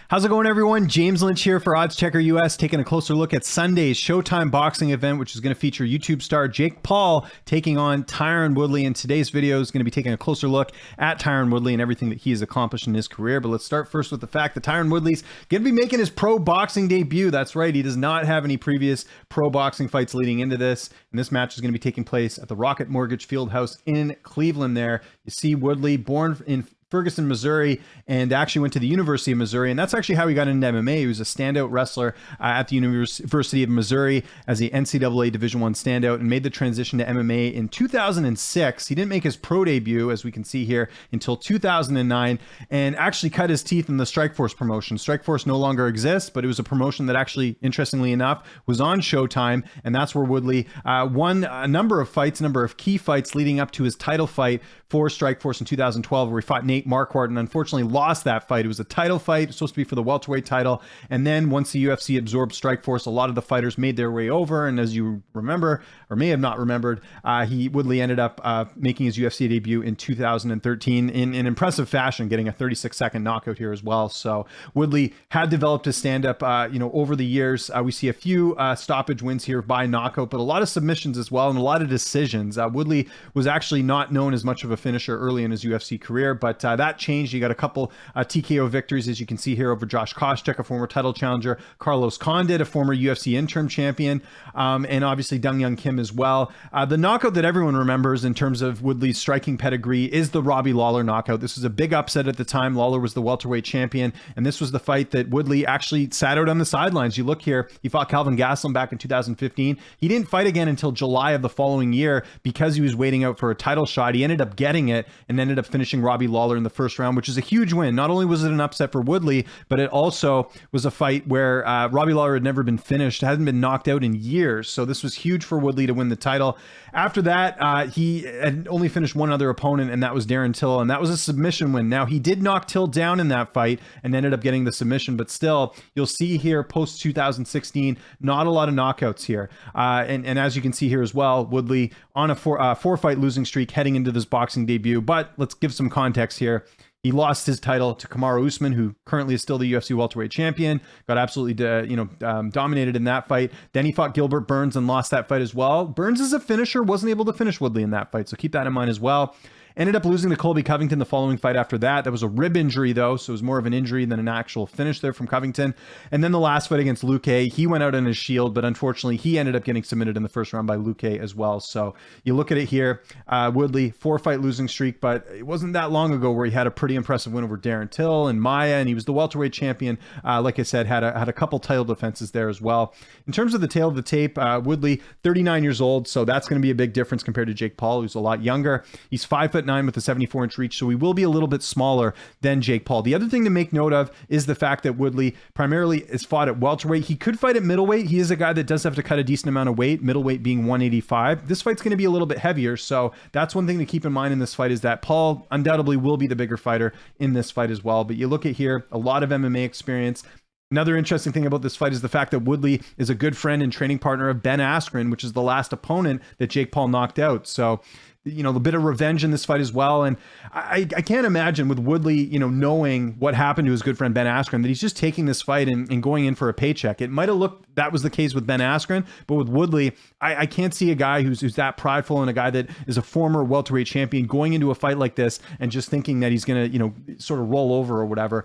How's it going, everyone? James Lynch here for Odds Checker US, taking a closer look at Sunday's Showtime boxing event, which is going to feature YouTube star Jake Paul taking on Tyron Woodley. And today's video is going to be taking a closer look at Tyron Woodley and everything that he has accomplished in his career. But let's start first with the fact that Tyron Woodley's going to be making his pro boxing debut. That's right. He does not have any previous pro boxing fights leading into this. And this match is going to be taking place at the Rocket Mortgage Fieldhouse in Cleveland there. You see Woodley, born in Ferguson, Missouri, and actually went to the University of Missouri. And that's actually how he got into MMA. He was a standout wrestler at the University of Missouri as the NCAA Division I standout, and made the transition to MMA in 2006. He didn't make his pro debut, as we can see here, until 2009, and actually cut his teeth in the Strikeforce promotion. Strikeforce no longer exists, but it was a promotion that actually, interestingly enough, was on Showtime, and that's where Woodley won a number of fights, a number of key fights leading up to his title fight for Strikeforce in 2012, where he fought Nate Marquardt and unfortunately lost that fight. It was a title fight. It was supposed to be for the welterweight title. And then once the UFC absorbed Strikeforce, a lot of the fighters made their way over. And as you remember, or may have not remembered, Woodley ended up making his UFC debut in 2013 in an impressive fashion, getting a 36-second knockout here as well. So Woodley had developed his stand-up, over the years. We see a few stoppage wins here by knockout, but a lot of submissions as well, and a lot of decisions. Woodley was actually not known as much of a finisher early in his UFC career, but that changed. He got a couple TKO victories, as you can see here, over Josh Koscheck, a former title challenger, Carlos Condit, a former UFC interim champion, and obviously Dong Young Kim as well. The knockout that everyone remembers in terms of Woodley's striking pedigree is the Robbie Lawler knockout. This was a big upset at the time. Lawler was the welterweight champion, and this was the fight that Woodley actually sat out on the sidelines. You look here, he fought Calvin Gastelum back in 2015. He didn't fight again until July of the following year because he was waiting out for a title shot. He ended up getting it and ended up finishing Robbie Lawler in the first round, which is a huge win. Not only was it an upset for Woodley, but it also was a fight where Robbie Lawler had never been finished, hadn't been knocked out in years. So this was huge for Woodley to win the title. After that, he had only finished one other opponent, and that was Darren Till, and that was a submission win. Now, he did knock Till down in that fight and ended up getting the submission, but still, you'll see here post 2016, not a lot of knockouts here. And as you can see here as well, Woodley on a four-fight losing streak heading into this boxing debut. But let's give some context here. He lost his title to Kamaru Usman, who currently is still the UFC welterweight champion. Got absolutely, dominated in that fight. Then he fought Gilbert Burns and lost that fight as well. Burns is a finisher, wasn't able to finish Woodley in that fight, so keep that in mind as well. Ended up losing to Colby Covington the following fight after that. That was a rib injury, though, so it was more of an injury than an actual finish there from Covington. And then the last fight against Luque, he went out on his shield, but unfortunately, he ended up getting submitted in the first round by Luque as well. So you look at it here, Woodley, 4-fight losing streak, but it wasn't that long ago where he had a pretty impressive win over Darren Till and Maia, and he was the welterweight champion. Like I said, had a couple title defenses there as well. In terms of the tail of the tape, Woodley, 39 years old, so that's going to be a big difference compared to Jake Paul, who's a lot younger. He's 5'9" with a 74-inch reach, so he will be a little bit smaller than Jake Paul. The other thing to make note of is the fact that Woodley primarily is fought at welterweight. He could fight at middleweight. He is a guy that does have to cut a decent amount of weight, middleweight being 185. This fight's going to be a little bit heavier, so that's one thing to keep in mind in this fight, is that Paul undoubtedly will be the bigger fighter in this fight as well. But you look at here, a lot of MMA experience. Another interesting thing about this fight is the fact that Woodley is a good friend and training partner of Ben Askren, which is the last opponent that Jake Paul knocked out. So a bit of revenge in this fight as well. And I can't imagine with Woodley, knowing what happened to his good friend Ben Askren, that he's just taking this fight and going in for a paycheck. It might have looked that was the case with Ben Askren, but with Woodley, I can't see a guy who's that prideful and a guy that is a former welterweight champion going into a fight like this and just thinking that he's going to, sort of roll over or whatever.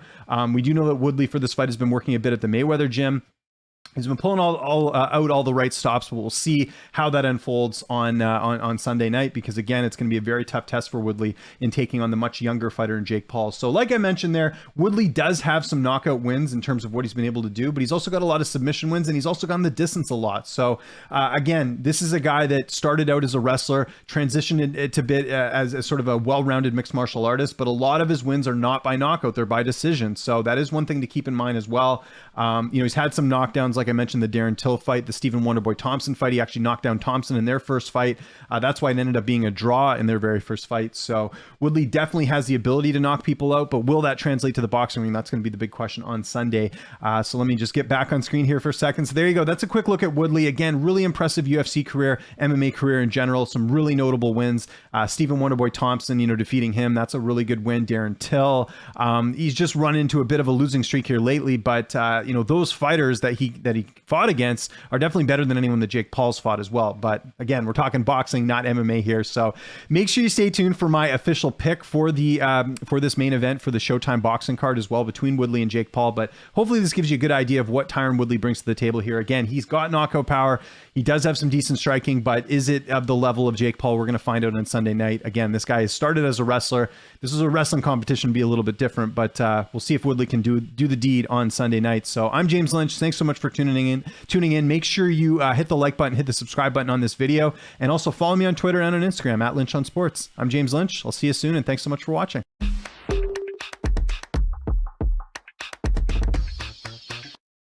We do know that Woodley for this fight has been working a bit at the Mayweather gym. He's been pulling out all the right stops, but we'll see how that unfolds on Sunday night, because again, it's going to be a very tough test for Woodley in taking on the much younger fighter in Jake Paul. So like I mentioned there, Woodley does have some knockout wins in terms of what he's been able to do, but he's also got a lot of submission wins, and he's also gone the distance a lot. So again, this is a guy that started out as a wrestler, transitioned it to bit as sort of a well-rounded mixed martial artist, but a lot of his wins are not by knockout, they're by decision. So that is one thing to keep in mind as well. He's had some knockdowns, like I mentioned, the Darren Till fight, the Stephen Wonderboy Thompson fight. He actually knocked down Thompson in their first fight. That's why it ended up being a draw in their very first fight. So Woodley definitely has the ability to knock people out, but will that translate to the boxing ring? That's going to be the big question on Sunday. So let me just get back on screen here for a second. So there you go. That's a quick look at Woodley. Again, really impressive UFC career, MMA career in general. Some really notable wins. Stephen Wonderboy Thompson, defeating him. That's a really good win. Darren Till. He's just run into a bit of a losing streak here lately, but those fighters that he fought against are definitely better than anyone that Jake Paul's fought as well. But again, we're talking boxing, not MMA here. So make sure you stay tuned for my official pick for the for this main event for the Showtime boxing card as well between Woodley and Jake Paul. But hopefully this gives you a good idea of what Tyron Woodley brings to the table here. Again, he's got knockout power. He does have some decent striking, but is it of the level of Jake Paul? We're going to find out on Sunday night. Again, this guy has started as a wrestler. This is a wrestling competition, be a little bit different, but we'll see if Woodley can do the deed on Sunday night. So I'm James Lynch. Thanks so much for tuning in. Make sure you hit the like button, hit the subscribe button on this video, and also follow me on Twitter and on Instagram @LynchOnSports. I'm James Lynch. I'll see you soon, and thanks so much for watching.